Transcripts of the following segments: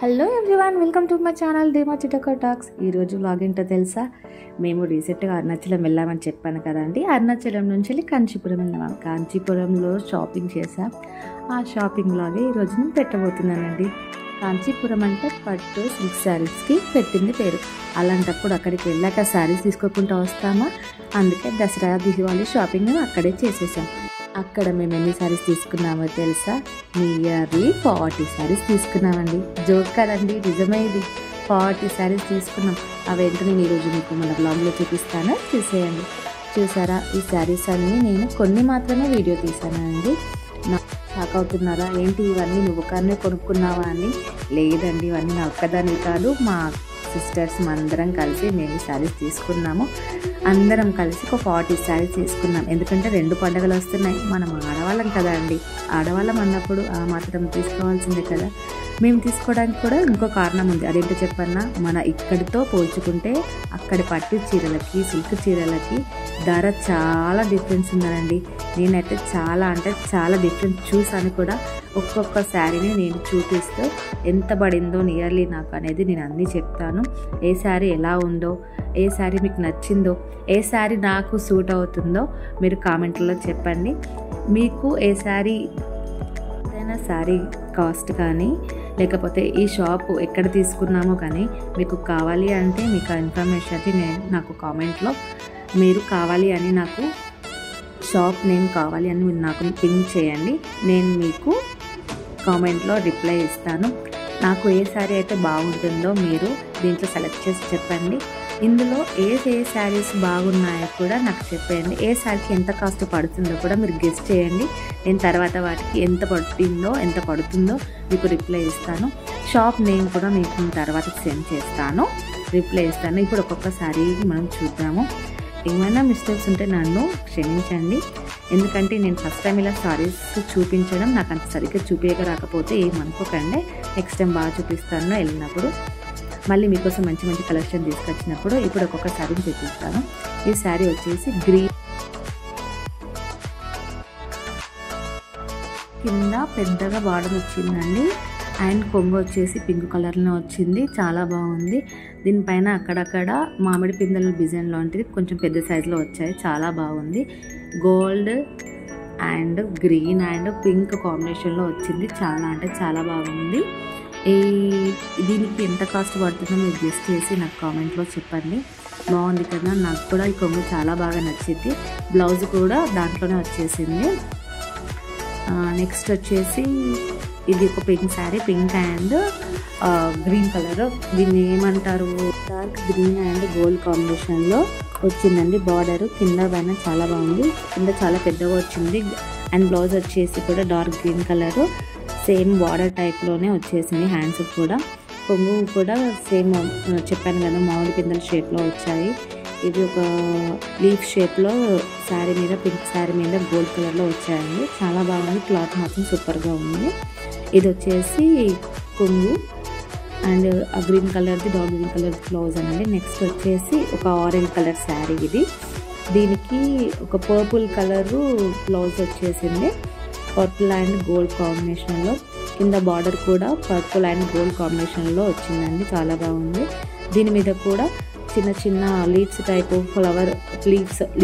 Hello everyone, welcome to my channel ధీమా చిటకో talks. ఈరోజు vlog ఏంటో తెలుసా? మేము రీసెంట్గా అరుణాచలం వెళ్ళామని చెప్పాను కదండి. అరుణాచలం నుంచి వెళ్ళి కాంచీపురం వెళ్ళాము. కాంచీపురంలో షాపింగ్ చేసాం. ఆ షాపింగ్ వ్లాగే ఈరోజు నేను పెట్టబోతున్నానండి. కాంచీపురం అంటే పట్టు సిల్క్ శారీస్కి పెట్టింది పేరు. అలాంటప్పుడు అక్కడికి వెళ్ళాక శారీస్ తీసుకోకుండా వస్తామా? అందుకే దసరా దివాళీ షాపింగ్ అక్కడే చేసేసాం. అక్కడ మేము ఎన్ని శారీస్ తీసుకున్నామో తెలుసా? నియర్లీ 40 శారీస్ తీసుకున్నామండి. జోక్ కదండి, నిజమే. ఇది 40 శారీస్ తీసుకున్నాం. అవేంటో నేను ఈరోజు మీకు మన బ్లాగ్లో చూపిస్తాను, చూసేయండి. చూసారా, ఈ శారీస్ అన్నీ నేను కొన్ని మాత్రమే వీడియో తీసానండి. షాక్ అవుతున్నారా? ఏంటి ఇవన్నీ నువ్వు ఒక్కనే కొనుక్కున్నావా అని? లేదండి, ఇవన్నీ నా ఒక్కదాన్ని కాదు, మా సిస్టర్స్ అందరం కలిసి మేము శారీస్ తీసుకున్నాము. అందరం కలిసి ఒక 40 శారీస్ తీసుకున్నాం. ఎందుకంటే 2 పండుగలు వస్తున్నాయి. మనం ఆడవాళ్ళం కదా అండి. ఆడవాళ్ళం అన్నప్పుడు ఆ మాత్రం తీసుకోవాల్సిందే కదా. మేము తీసుకోవడానికి కూడా ఇంకో కారణం ఉంది. అదేంటో చెప్పన్నా, మన ఇక్కడితో పోల్చుకుంటే అక్కడి పట్టు చీరలకి సిల్క్ చీరలకి ధర చాలా డిఫరెన్స్ ఉందండి. నేనైతే చాలా డిఫరెన్స్ చూసాను కూడా. ఒక్కొక్క శారీని నేను చూపిస్తూ ఎంత పడిందో నియర్లీ నాకు అనేది నేను అన్నీ చెప్తాను. ఏ శారీ ఎలా ఉందో, ఏ శారీ మీకు నచ్చిందో, ఏ శారీ నాకు సూట్ అవుతుందో మీరు కామెంట్లో చెప్పండి. మీకు ఏ శారీ, ఏదైనా శారీ కాస్ట్ కానీ లేకపోతే ఈ షాపు ఎక్కడ తీసుకున్నామో కానీ మీకు కావాలి అంటే మీకు ఆ ఇన్ఫర్మేషన్ నాకు కామెంట్లో మీరు కావాలి అని నాకు షాప్ నేమ్ కావాలి అని మీరు నాకు పింక్ చేయండి. నేను మీకు కామెంట్లో రిప్లై ఇస్తాను. నాకు ఏ శారీ అయితే బాగుంటుందో మీరు దీంట్లో సెలెక్ట్ చేసి చెప్పండి. ఇందులో ఏ శారీస్ బాగున్నాయో కూడా నాకు చెప్పండి. ఏ శారీకి ఎంత కాస్ట్ పడుతుందో కూడా మీరు గెస్ చేయండి. నేను తర్వాత వాటికి ఎంత పడుతుందో మీకు రిప్లై ఇస్తాను. షాప్ నేమ్ కూడా మీకు తర్వాత సెండ్ చేస్తాను, రిప్లై ఇస్తాను. ఇప్పుడు ఒక్కొక్క శారీ మనం చూద్దాము. ఏమైనా మిస్టేక్స్ ఉంటే నన్ను క్షమించండి. ఎందుకంటే నేను ఫస్ట్ టైం ఇలా శారీస్ చూపించడం నాకు అంత సరిగ్గా చూపించక రాకపోతే ఏమనుకోకండి. నెక్స్ట్ టైం బాగా చూపిస్తాను వెళ్ళినప్పుడు. మళ్ళీ మీకోసం మంచి మంచి కలెక్షన్ తీసుకొచ్చినప్పుడు. ఇప్పుడు ఒక్కొక్క శారీని చూపిస్తాను. ఈ శారీ వచ్చేసి గ్రీన్, కింద పెద్దగా బార్డర్ వచ్చిందండి. అండ్ కొంగు వచ్చేసి పింక్ కలర్లో వచ్చింది. చాలా బాగుంది. దీనిపైన అక్కడక్కడ మామిడి పిందెల డిజైన్ లాంటిది కొంచెం పెద్ద సైజులో వచ్చాయి. చాలా బాగుంది. Gold and green and pink కాంబినేషన్లో వచ్చింది. చాలా బాగుంది. దీనికి ఎంత కాస్ట్ పడుతుందో మీరు గెస్ట్ చేసి నాకు కామెంట్లో చెప్పండి. బాగుంది కదా. నాకు కూడా ఈ కొంగు చాలా బాగా నచ్చింది. బ్లౌజ్ కూడా దాంట్లోనే వచ్చేసింది. నెక్స్ట్ వచ్చేసి ఇది ఒక pink sari, pink and green colour. దీన్ని ఏమంటారు, డార్క్ గ్రీన్ అండ్ గోల్డ్ కాంబినేషన్లో వచ్చిందండి. బార్డర్ కింద పైన చాలా బాగుంది. కింద చాలా పెద్దగా వచ్చింది. అండ్ బ్లౌజ్ వచ్చేసి కూడా dark green colour, same border టైప్లోనే వచ్చేసింది. హ్యాండ్స్ కూడా, కొంగు కూడా సేమ్ చెప్పాను కదా, మామిడి పిందెల షేప్లో వచ్చాయి. ఇది ఒక లీఫ్ షేప్లో శారీ మీద, పింక్ శారీ మీద గోల్డ్ కలర్లో వచ్చాయండి. చాలా బాగుంది. క్లాత్ మాత్రం సూపర్గా ఉంది. ఇది వచ్చేసి కొంగు అండ్ ఆ గ్రీన్ కలర్ది, డార్క్ గ్రీన్ కలర్ బ్లౌజ్ అనండి. నెక్స్ట్ వచ్చేసి ఒక ఆరెంజ్ కలర్ శారీ. ఇది దీనికి ఒక పర్పుల్ కలరు బ్లౌజ్ వచ్చేసింది. పర్పుల్ అండ్ గోల్డ్ కాంబినేషన్లో. కింద బార్డర్ కూడా పర్పుల్ అండ్ గోల్డ్ కాంబినేషన్లో వచ్చిందండి. చాలా బాగుంది. దీని మీద కూడా చిన్న చిన్న లీవ్స్ టైపు, ఫ్లవర్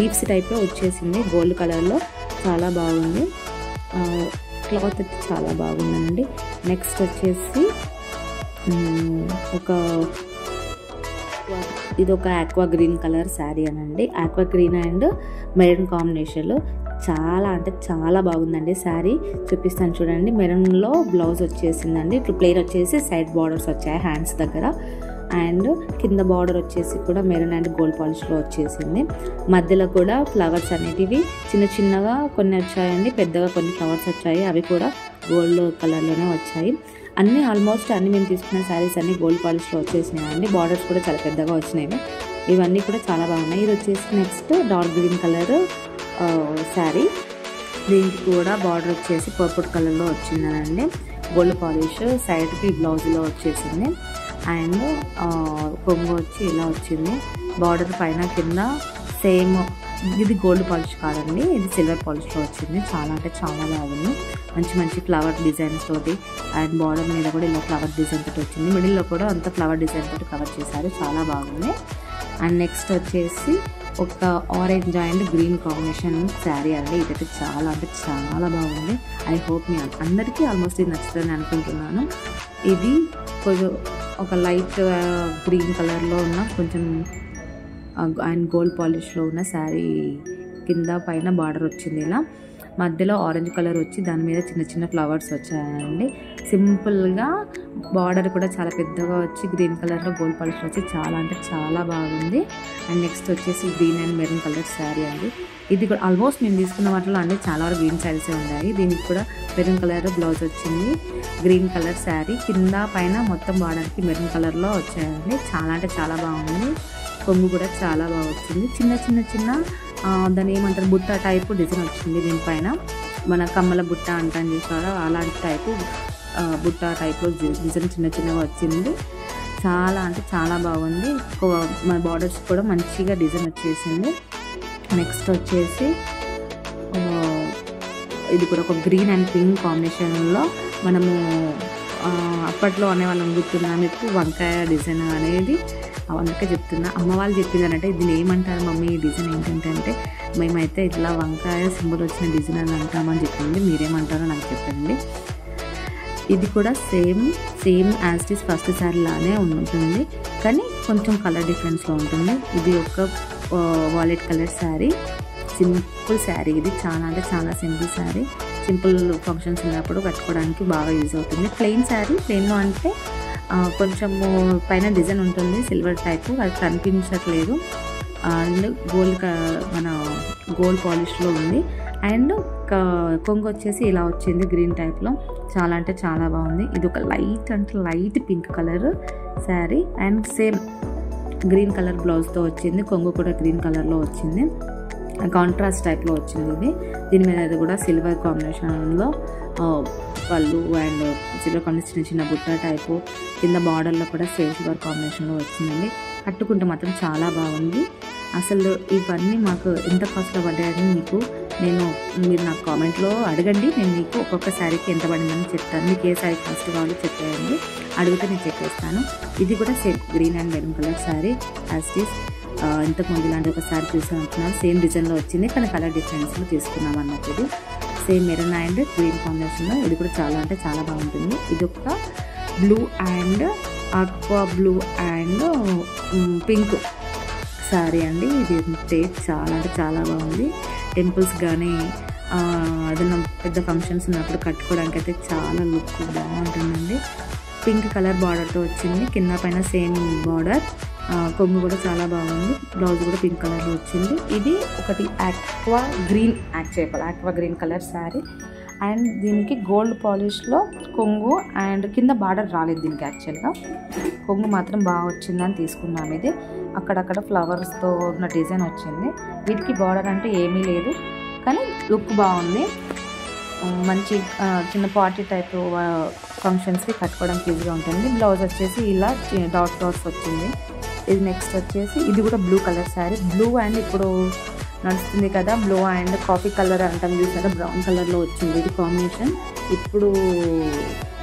లీవ్స్ టైప్లో వచ్చేసింది గోల్డ్ కలర్లో. చాలా బాగుంది. క్లాత్ అయితే చాలా బాగుందండి. నెక్స్ట్ వచ్చేసి ఇది ఒక ఆక్వా గ్రీన్ కలర్ శారీ అనండి. ఆక్వా గ్రీన్ అండ్ మెరూన్ కాంబినేషన్లో చాలా బాగుందండి. శారీ చూపిస్తాను చూడండి. మెరూన్లో బ్లౌజ్ వచ్చేసిందండి. ఇట్లా ప్లెయిన్ వచ్చేసి సైడ్ బార్డర్స్ వచ్చాయి హ్యాండ్స్ దగ్గర. అండ్ కింద బార్డర్ వచ్చేసి కూడా మెరూన్ అండ్ గోల్డ్ పాలిష్లో వచ్చేసింది. మధ్యలో కూడా ఫ్లవర్స్ అనేటివి చిన్నగా కొన్ని వచ్చాయండి, పెద్దగా కొన్ని ఫ్లవర్స్ వచ్చాయి. అవి కూడా గోల్డ్ కలర్లోనే వచ్చాయి. ఆల్మోస్ట్ అన్ని మేము తీసుకున్న శారీస్ అన్ని గోల్డ్ పాలిష్లో వచ్చేసినాయి అండి. బార్డర్స్ కూడా చాలా పెద్దగా వచ్చినాయి. ఇవన్నీ కూడా చాలా బాగున్నాయి. ఇది వచ్చేసి next dark green colour sari. దీనికి కూడా బార్డర్ వచ్చేసి పర్పుల్ కలర్లో వచ్చిందనండి. గోల్డ్ పాలిష్ సైడ్కి బ్లౌజ్లో వచ్చేసింది. అండ్ కొంగు వచ్చి ఇలా వచ్చింది. బార్డర్ పైన కింద సేమ్ ఇది గోల్డ్ పాలిష్ కాదండి, ఇది సిల్వర్ పాలిష్లో వచ్చింది. చాలా బాగుంది. మంచి మంచి ఫ్లవర్ డిజైన్స్ తోటి అండ్ బార్డర్ మీద కూడా ఇలా ఫ్లవర్ డిజైన్ తోటి వచ్చింది. మిడిల్లో కూడా అంత ఫ్లవర్ డిజైన్ తోటి కవర్ చేశారు, చాలా బాగుంది. అండ్ నెక్స్ట్ వచ్చేసి ఒక orange and green combination sari అండి. ఇదైతే చాలా అంటే చాలా బాగుంది. ఐ హోప్ మీ అందరికీ ఆల్మోస్ట్ ఇది నచ్చుతుందని అనుకుంటున్నాను. ఇది కొంచెం ఒక లైట్ గ్రీన్ కలర్లో ఉన్న కొంచెం అండ్ గోల్డ్ పాలిష్లో ఉన్న శారీ కింద పైన బార్డర్ వచ్చింది. ఇలా మధ్యలో ఆరెంజ్ కలర్ వచ్చి దాని మీద చిన్న చిన్న ఫ్లవర్స్ వచ్చాయండి. సింపుల్గా బార్డర్ కూడా చాలా పెద్దగా వచ్చి గ్రీన్ కలర్లో గోల్డ్ పాలిష్ వచ్చి చాలా అంటే చాలా బాగుంది. అండ్ నెక్స్ట్ వచ్చేసి green and maroon colour sari అండి. ఇది కూడా ఆల్మోస్ట్ మేము తీసుకున్న వాటిలో అన్నీ చాలా వరకు గ్రీన్ శారీసే ఉన్నాయి. దీనికి కూడా మెరూన్ కలర్ బ్లౌజ్ వచ్చింది. గ్రీన్ కలర్ శారీ కింద పైన మొత్తం బార్డర్కి మెరూన్ కలర్లో వచ్చాయండి. చాలా అంటే చాలా బాగుంది. కొంగు కూడా చాలా బాగా వచ్చింది. చిన్న చిన్న చిన్న దాన్ని ఏమంటారు బుట్ట టైపు డిజైన్ వచ్చింది. దీనిపైన మన కమ్మల బుట్ట అంటాను చూసారా, అలాంటి టైపు బుట్ట టైప్లో డిజైన్ చిన్న చిన్నగా వచ్చింది. చాలా అంటే చాలా బాగుంది. మన బార్డర్స్ కూడా మంచిగా డిజైన్ వచ్చేసింది. నెక్స్ట్ వచ్చేసి ఇది కూడా ఒక గ్రీన్ అండ్ పింక్ కాంబినేషన్లో మనము అప్పట్లో అనేవాళ్ళం గుర్తున్నా మీకు వంకాయ డిజైన్ అనేది. అందుకే చెప్తున్నా, అమ్మ వాళ్ళు చెప్పిందనంటే దీన్ని ఏమంటారు మమ్మీ ఈ డిజైన్ ఏంటంటే మేమైతే ఇట్లా వంకాయ సింబల్ వచ్చిన డిజైన్ అని అంటామని చెప్పింది. మీరేమంటారో నాకు చెప్పండి. ఇది కూడా same as it is first sari లానే ఉంటుంది, కానీ కొంచెం కలర్ డిఫరెన్స్లో ఉంటుంది. ఇది ఒక wallet colour sari, simple sari. ఇది చాలా అంటే చాలా సింపుల్ శారీ. సింపుల్ ఫంక్షన్స్ ఉన్నప్పుడు కట్టుకోవడానికి బాగా యూజ్ అవుతుంది. ప్లెయిన్ శారీ, ప్లెయిన్లో అంటే కొంచెము పైన డిజైన్ ఉంటుంది సిల్వర్ టైపు, అది కనిపించట్లేదు. అండ్ మన గోల్డ్ పాలిష్లో ఉంది. అండ్ కొంగు వచ్చేసి ఇలా వచ్చింది గ్రీన్ టైప్లో. చాలా అంటే చాలా బాగుంది. ఇది ఒక light pink colour sari and same green colour బ్లౌజ్తో వచ్చింది. కొంగు కూడా గ్రీన్ కలర్లో వచ్చింది, కాంట్రాస్ట్ టైప్లో వచ్చింది. దీని మీద కూడా సిల్వర్ కాంబినేషన్లో పళ్ళు అండ్ సిల్వర్ కాంబినేషన్ చిన్న చిన్న బుట్ట టైపు, కింద బార్డర్లో కూడా సిల్వర్ కాంబినేషన్లో వచ్చిందండి. కట్టుకుంటే మాత్రం చాలా బాగుంది. అసలు ఇవన్నీ మాకు ఎంత కాస్ట్లో పడ్డాయని మీరు నాకు కామెంట్లో అడగండి. నేను మీకు ఒక్కొక్క శారీకి ఎంత పడిందని చెప్తాను. మీకు ఏ శారీ కాస్ట్ కావాలో చెప్పేయండి, అడిగితే నేను చెప్పేస్తాను. ఇది కూడా same green and maroon colour sari as it is. ఇంతకుముందు ఇలాంటి ఒక శారీ చూసాను, సేమ్ డిజైన్లో వచ్చింది కానీ కలర్ డిఫరెన్స్లో తీసుకున్నాం అన్నట్టు. ఇది సేమ్ మెరూన్ అండ్ గ్రీన్ కాంబినేషన్లో. ఇది కూడా చాలా అంటే చాలా బాగుంటుంది. ఇది ఒక blue and aqua blue and pink sari అండి. ఇది అంటే చాలా అంటే చాలా బాగుంది. టెంపుల్స్ కానీ ఏదైనా పెద్ద ఫంక్షన్స్ ఉన్నప్పుడు కట్టుకోవడానికి అయితే చాలా లుక్ బాగుంటుందండి. పింక్ కలర్ బార్డర్తో వచ్చింది, కింద పైన సేమ్ బార్డర్. కొంగు కూడా చాలా బాగుంది. బ్లౌజ్ కూడా పింక్ కలర్లో వచ్చింది. ఇది ఒకటి aqua green colour sari and దీనికి గోల్డ్ పాలిష్లో కొంగు అండ్ కింద బార్డర్ రాలేదు దీనికి. యాక్చువల్గా కొంగు మాత్రం బాగా వచ్చిందని తీసుకున్నాను. ఇది అక్కడక్కడ ఫ్లవర్స్తో ఉన్న డిజైన్ వచ్చింది. వీటికి బార్డర్ అంటే ఏమీ లేదు కానీ లుక్ బాగుంది. మంచి చిన్న పార్టీ టైప్ ఫంక్షన్స్కి కట్టుకోవడానికి ఈజీగా ఉంటుంది. బ్లౌజ్ వచ్చేసి ఇలా డాట్స్ వచ్చింది. ఇది నెక్స్ట్ వచ్చేసి ఇది కూడా blue colour sari. Blue and ఇప్పుడు నడుస్తుంది కదా బ్లూ అండ్ కాఫీ కలర్ అంటాం చూసారా, బ్రౌన్ కలర్లో వచ్చింది. ఇది కాంబినేషన్ ఇప్పుడు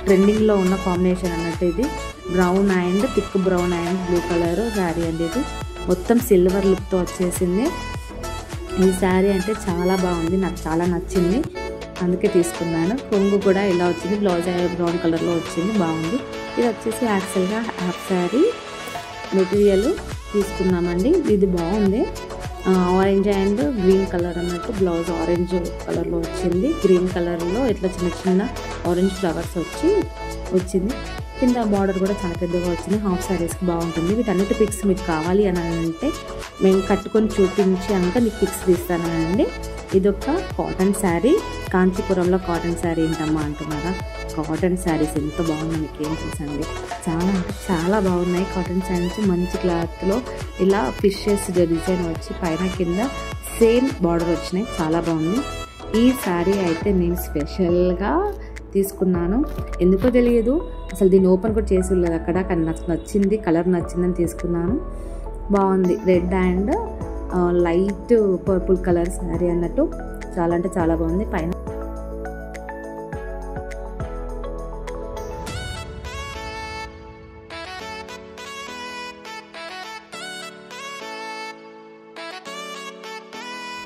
ట్రెండింగ్లో ఉన్న కాంబినేషన్ అన్నట్టు. ఇది brown and thick brown and blue colour sari అండి. ఇది మొత్తం సిల్వర్ లుక్తో వచ్చేసింది. ఈ శారీ అంటే చాలా బాగుంది, నాకు చాలా నచ్చింది, అందుకే తీసుకున్నాను. కొంగు కూడా ఇలా వచ్చింది, బ్లౌజ్ బ్రౌన్ కలర్లో వచ్చింది, బాగుంది. ఇది వచ్చేసి యాక్చువల్గా హాఫ్ శారీ మెటీరియల్ తీసుకున్నామండి. ఇది బాగుంది. ఆరెంజ్ అండ్ గ్రీన్ కలర్ అన్నట్టు. బ్లౌజ్ ఆరెంజ్ కలర్లో వచ్చింది, గ్రీన్ కలర్లో ఇట్లా చిన్న చిన్న ఆరెంజ్ ఫ్లవర్స్ వచ్చింది. కింద బార్డర్ కూడా చాలా పెద్దగా వచ్చింది. హాఫ్ శారీస్కి బాగుంటుంది. వీటన్నిటి పిక్స్ మీకు కావాలి అని అంటే మేము కట్టుకొని చూపించి అంతా మీకు పిక్స్ తీస్తానండి. ఇదొక కాటన్ శారీ, కాంచీపురంలో కాటన్ శారీ ఏంటమ్మా అంటున్నారా, కాటన్ శారీస్ ఎంత బాగుందో మీకు ఏం చూసండి. చాలా అంటే చాలా బాగున్నాయి కాటన్ శారీస్. మంచి క్లాత్లో ఇలా ఫిషెస్ డిజైన్ వచ్చి పైన కింద సేమ్ బార్డర్ వచ్చినాయి, చాలా బాగుంది. ఈ శారీ అయితే నేను స్పెషల్గా తీసుకున్నాను, ఎందుకో తెలియదు, అసలు దీన్ని ఓపెన్ కూడా చేసి ఉండలేదు అక్కడ, కానీ నాకు నచ్చింది, కలర్ నచ్చిందని తీసుకున్నాను. బాగుంది. Red and light purple colour sari అన్నట్టు, చాలా అంటే చాలా బాగుంది. పైన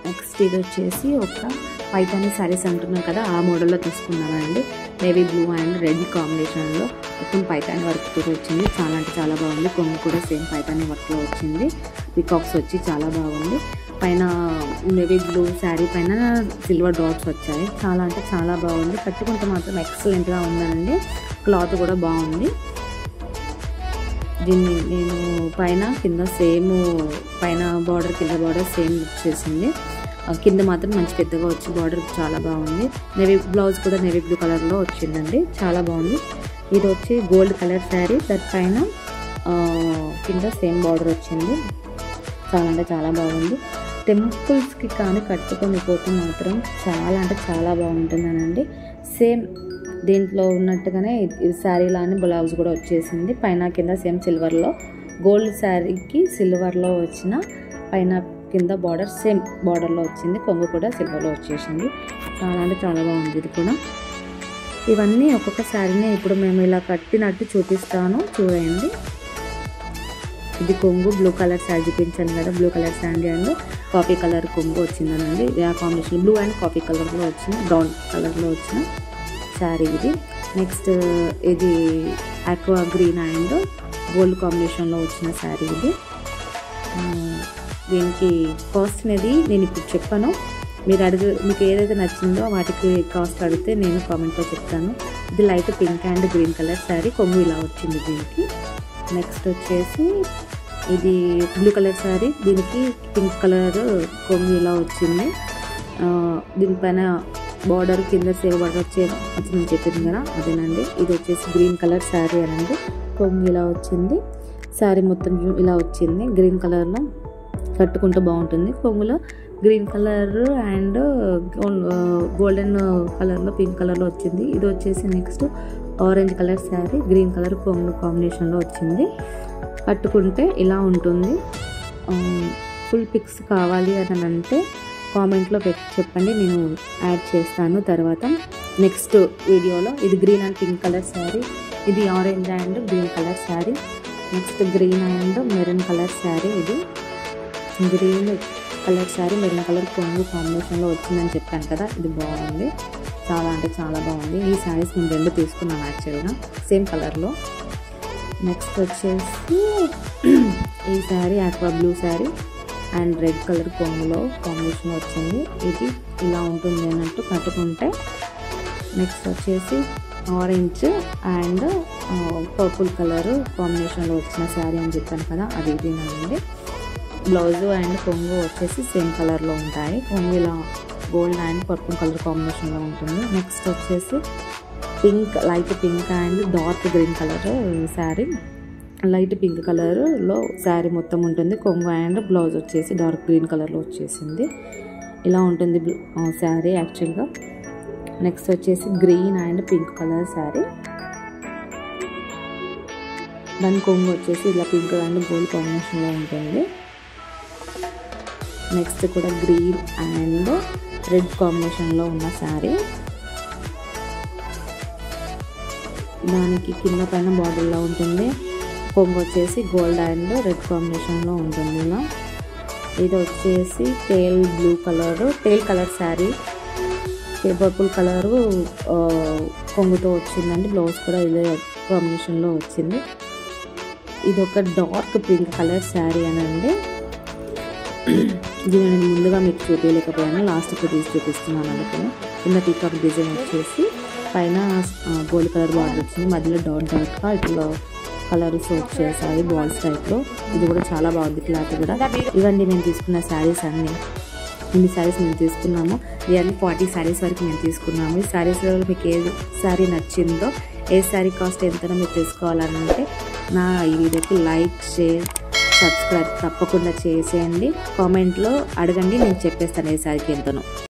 నెక్స్ట్ ఇది వచ్చేసి ఒక పైతాని శారీస్ అంటున్నాం కదా, ఆ మోడల్లో తీసుకున్నానండి. నేవీ బ్లూ అండ్ రెడ్ కాంబినేషన్లో మొత్తం పైతాని వర్క్తో వచ్చింది. చాలా అంటే చాలా బాగుంది. కొంగు కూడా సేమ్ పైతాని వర్క్లో వచ్చింది. పికాక్స్ వచ్చి చాలా బాగుంది. పైన నేవీ బ్లూ శారీ పైన సిల్వర్ డాట్స్ వచ్చాయి. చాలా అంటే చాలా బాగుంది. కట్టుకుంటే మాత్రం ఎక్సలెంట్గా ఉందండి. క్లాత్ కూడా బాగుంది. దీన్ని నేను పైన కింద సేమ్, పైన బార్డర్ కింద బార్డర్ సేమ్ వచ్చేసింది. కింద మాత్రం మంచి పెద్దగా వచ్చి బార్డర్ చాలా బాగుంది. నేవీ బ్లౌజ్ కూడా నేవీ బ్లూ కలర్లో వచ్చిందండి. చాలా బాగుంది. ఇది వచ్చి గోల్డ్ కలర్ శారీ, దానిపైన కింద సేమ్ బార్డర్ వచ్చింది. చాలా అంటే చాలా బాగుంది. టెంపుల్స్కి కానీ కట్టుకొని పోతే మాత్రం చాలా అంటే చాలా బాగుంటుందనండి. సేమ్ దీంట్లో ఉన్నట్టుగానే శారీలానే బ్లౌజ్ కూడా వచ్చేసింది. పైన కింద సేమ్ సిల్వర్లో, గోల్డ్ శారీకి సిల్వర్లో వచ్చిన పైన కింద బార్డర్ సేమ్ బార్డర్లో వచ్చింది. కొంగు కూడా సిల్వర్లో వచ్చేసింది. చాలా అంటే చాలా బాగుంది. ఇది కూడా ఇవన్నీ ఒక్కొక్క శారీని ఇప్పుడు మేము ఇలా కట్టినట్టు చూపిస్తాను, చూడండి. ఇది కొంగు బ్లూ కలర్ శారీ చూపించాను కదా, blue colour sari and coffee colour కొంగు వచ్చిందనండి. ఆ కాంబినేషన్ బ్లూ అండ్ కాఫీ కలర్లో వచ్చిన, బ్రౌన్ కలర్లో వచ్చిన శారీ ఇది. నెక్స్ట్ ఇది ఆక్వా గ్రీన్ అండ్ గోల్డ్ కాంబినేషన్లో వచ్చిన శారీ ఇది. దీనికి కాస్ట్ అనేది నేను ఇప్పుడు చెప్పాను. మీకు ఏదైతే నచ్చిందో వాటికి కాస్ట్ అడిగితే నేను కామెంట్లో చెప్తాను. ఇది light pink and green colour sari, కొంగు ఇలా వచ్చింది దీనికి. నెక్స్ట్ వచ్చేసి ఇది బ్లూ కలర్ శారీ, దీనికి పింక్ కలర్ కొంగు ఇలా వచ్చింది. దీనిపైన బార్డర్ కింద సేవ్ బార్డర్ వచ్చిందని చెప్పింది కదా, అదేనండి. ఇది వచ్చేసి గ్రీన్ కలర్ శారీ అనండి. కొంగు ఇలా వచ్చింది. శారీ మొత్తం ఇలా వచ్చింది. గ్రీన్ కలర్లో కట్టుకుంటూ బాగుంటుంది. కొంగులో గ్రీన్ కలర్ అండ్ గోల్డెన్ కలర్లో, పింక్ కలర్లో వచ్చింది. ఇది వచ్చేసి next orange colour sari, green colour కొంగు కాంబినేషన్లో వచ్చింది. కట్టుకుంటే ఇలా ఉంటుంది. ఫుల్ పిక్స్ కావాలి అని అంటే కామెంట్లో చెప్పండి, నేను యాడ్ చేస్తాను తర్వాత నెక్స్ట్ వీడియోలో. ఇది green and pink colour sari, ఇది orange and green colour sari. Next green and maroon colour sari, ఇది green colour sari maroon colour కొంగు కాంబినేషన్లో వచ్చిందని చెప్పాను కదా, ఇది బాగుంది. చాలా అంటే చాలా బాగుంది. ఈ శారీస్ నేను రెండు తీసుకున్నాను యాక్చువల్గా సేమ్ కలర్లో. నెక్స్ట్ వచ్చేసి ఈ sari aqua blue sari and red colour కొంగులో కాంబినేషన్ వచ్చింది. ఇది ఇలా ఉంటుంది అన్నట్టు కట్టుకుంటే. నెక్స్ట్ వచ్చేసి ఆరెంజ్ అండ్ పర్పుల్ కలర్ కాంబినేషన్లో వచ్చిన శారీ అని చెప్పాను కదా, అది ఇదేనండి. బ్లౌజు అండ్ కొంగు వచ్చేసి సేమ్ కలర్లో ఉంటాయి. కొంగు ఇలా గోల్డ్ అండ్ పర్పుల్ కలర్ కాంబినేషన్లో ఉంటుంది. నెక్స్ట్ వచ్చేసి pink, light pink and dark green colour sari, light pink కలర్లో శారీ మొత్తం ఉంటుంది. కొంగు అండ్ బ్లౌజ్ వచ్చేసి డార్క్ గ్రీన్ కలర్లో వచ్చేసింది. ఇలా ఉంటుంది శారీ యాక్చువల్గా. నెక్స్ట్ వచ్చేసి green and pink colour sari, దాని కొంగు వచ్చేసి ఇలా పింక్ అండ్ గోల్డ్ కాంబినేషన్లో ఉంటుంది. నెక్స్ట్ కూడా గ్రీన్ అండ్ రెడ్ కాంబినేషన్లో ఉన్న శారీ, దానికి కింద పైన బార్డర్లో ఉంటుంది. కొంగు వచ్చేసి గోల్డ్ అండ్ రెడ్ కాంబినేషన్లో ఉంటుంది ఇలా. ఇది వచ్చేసి టేల్ బ్లూ కలర్, టేల్ కలర్ శారీ, పర్పుల్ కలరు కొంగుతో వచ్చిందండి. బ్లౌజ్ కూడా ఇదే కాంబినేషన్లో వచ్చింది. ఇది ఒక డార్క్ పింక్ కలర్ శారీ అనండి. ఇది నేను ముందుగా మీకు చూపించలేకపోయాను, లాస్ట్కి తీసి చూపిస్తున్నాను అనుకుని. కింద పీకాక్ డిజైన్ వచ్చేసి పైన గోల్డ్ కలర్ బార్డర్ వచ్చింది. మధ్యలో డాట్గా ఇట్లా కలర్స్ వచ్చేసాయి బాల్స్ టైప్లో. ఇది కూడా చాలా బాగుంది క్లాత్ కూడా. ఇవన్నీ నేను తీసుకున్న శారీస్ అన్నీ, ఇన్ని శారీస్ మేము తీసుకున్నాము. ఇవన్నీ 40 శారీస్ వరకు మేము తీసుకున్నాము. ఈ శారీస్లో మీకు ఏ శారీ నచ్చిందో, ఏ శారీ కాస్ట్ ఎంతనో మీరు తెలుసుకోవాలంటే నా ఈ వీడియోకి లైక్, షేర్, సబ్స్క్రైబ్ తప్పకుండా చేసేయండి. కామెంట్లో అడగండి, నేను చెప్పేస్తాను ఏ శారీకి ఎంతనో.